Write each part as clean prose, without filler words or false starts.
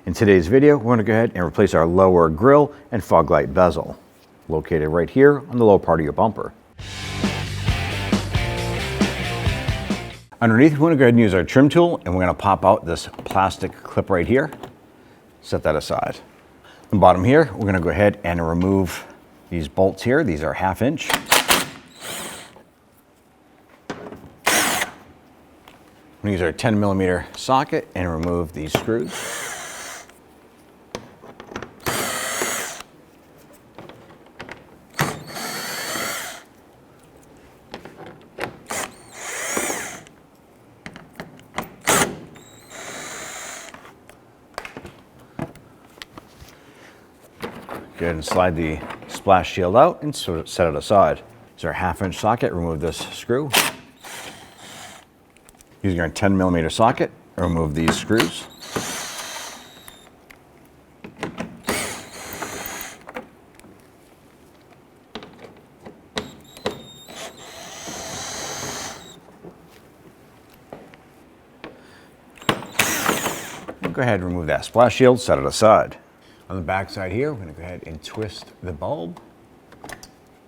In today's video, we're going to go ahead and replace our lower grille and fog light bezel, located right here on the lower part of your bumper. Underneath, we're going to go ahead and use our trim tool, and we're going to pop out this plastic clip right here. Set that aside. On the bottom here, we're going to go ahead and remove these bolts here. These are 1/2 inch. We're going to use our 10mm socket and remove these screws. Go ahead and slide the splash shield out and set it aside. This is our 1/2 inch socket. Remove this screw. Using our 10mm socket, remove these screws. And go ahead and remove that splash shield, set it aside. On the back side here, we're going to go ahead and twist the bulb,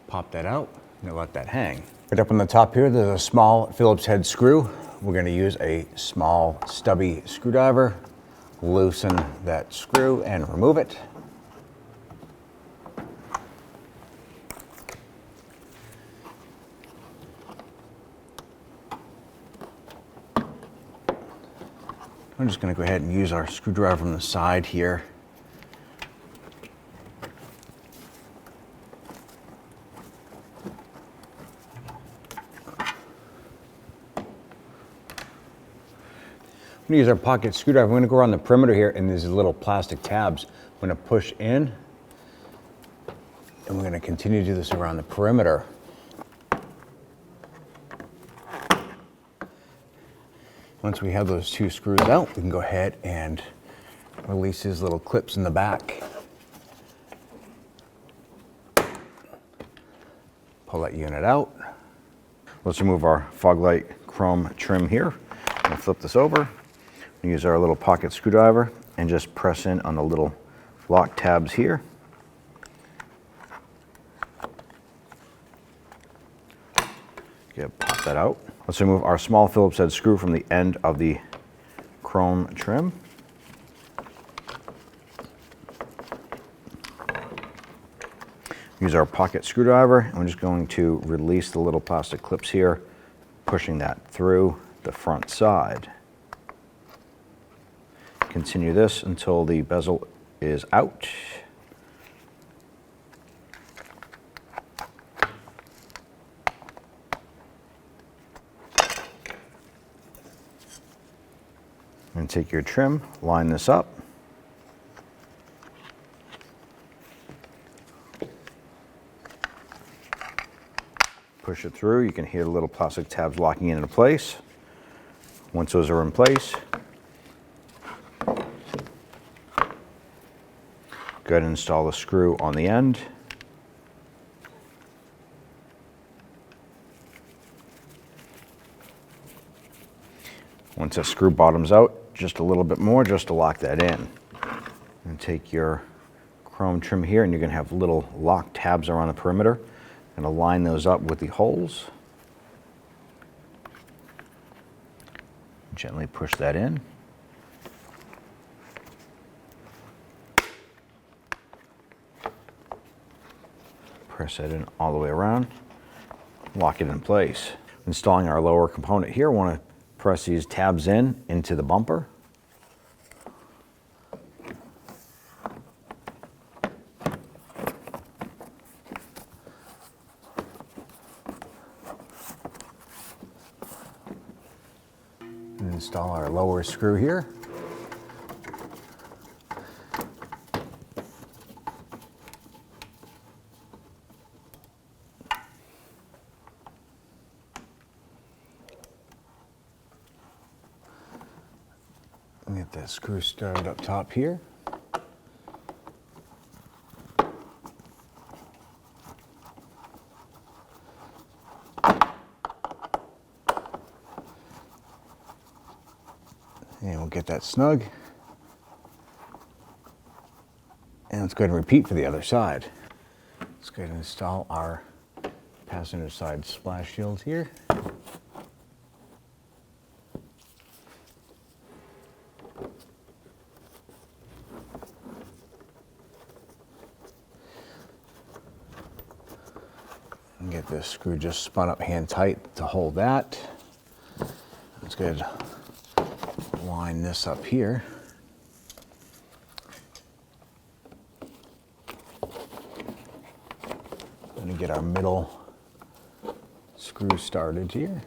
pop that out, and let that hang. Right up on the top here, there's a small Phillips head screw. We're going to use a small stubby screwdriver, loosen that screw and remove it. I'm just going to go ahead and use our screwdriver from the side here. I'm going to use our pocket screwdriver. I'm going to go around the perimeter here, and these little plastic tabs. I'm going to push in, and we're going to continue to do this around the perimeter. Once we have those 2 screws out, we can go ahead and release these little clips in the back. Pull that unit out. Let's remove our fog light chrome trim here. I'm going to flip this over. Use our little pocket screwdriver and just press in on the little lock tabs here. Okay, pop that out. Let's remove our small Phillips head screw from the end of the chrome trim. Use our pocket screwdriver, and we're just going to release the little plastic clips here, pushing that through the front side. Continue this until the bezel is out. And take your trim, line this up. Push it through. You can hear the little plastic tabs locking into place. Once those are in place, go ahead and install the screw on the end. Once that screw bottoms out, just a little bit more just to lock that in. And take your chrome trim here, and you're going to have little lock tabs around the perimeter, and align those up with the holes. Gently push that in. Press that in all the way around, lock it in place. Installing our lower component here, I want to press these tabs into the bumper. And install our lower screw here. Get that screw started up top here. And we'll get that snug. And let's go ahead and repeat for the other side. Let's go ahead and install our passenger side splash shield here. And get this screw just spun up hand tight to hold that. Let's go ahead and line this up here. Going to get our middle screw started here.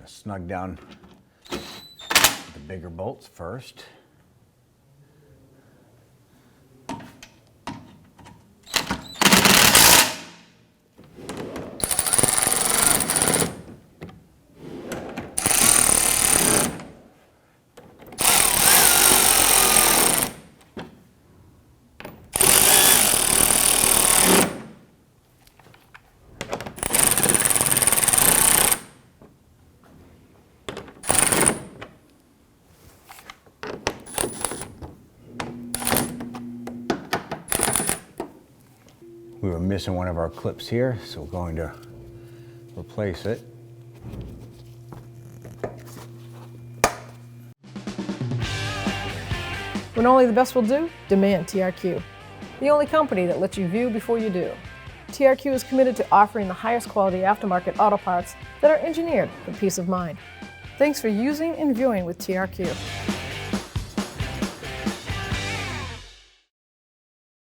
Snug down the bigger bolts first. We were missing one of our clips here, so we're going to replace it. When only the best will do, demand TRQ. The only company that lets you view before you do. TRQ is committed to offering the highest quality aftermarket auto parts that are engineered for peace of mind. Thanks for using and viewing with TRQ.